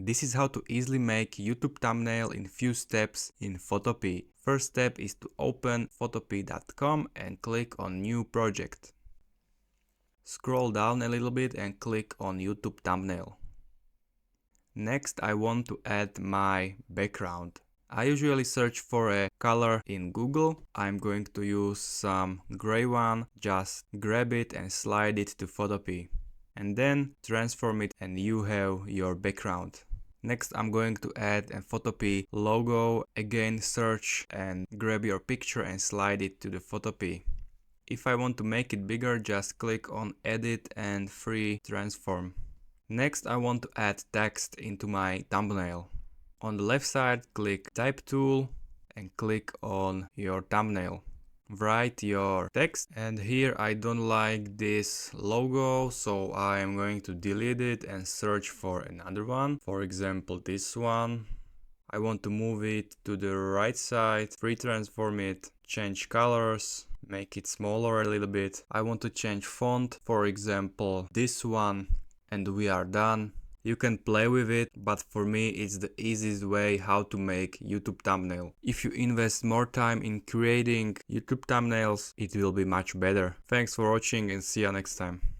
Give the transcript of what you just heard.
This is how to easily make YouTube thumbnail in few steps in Photopea. First step is to open photopea.com and click on New Project. Scroll down a little bit and click on YouTube thumbnail. Next, I want to add my background. I usually search for a color in Google. I'm going to use some gray one. Just grab it and slide it to Photopea. And then transform it and you have your background. Next, I'm going to add a Photopea logo. Again, search and grab your picture and slide it to the Photopea. If I want to make it bigger, just click on Edit and Free Transform. Next, I want to add text into my thumbnail. On the left side, click Type tool and click on your thumbnail. Write your text, and here I don't like this logo, so I am going to delete it and search for another one. For example, this one. I want to move it to the right side, free transform it, change colors, make it smaller a little bit. I want to change font, for example, this one, and we are done. You can play with it, but for me it's the easiest way how to make YouTube thumbnail. If you invest more time in creating YouTube thumbnails, it will be much better. Thanks for watching and see you next time.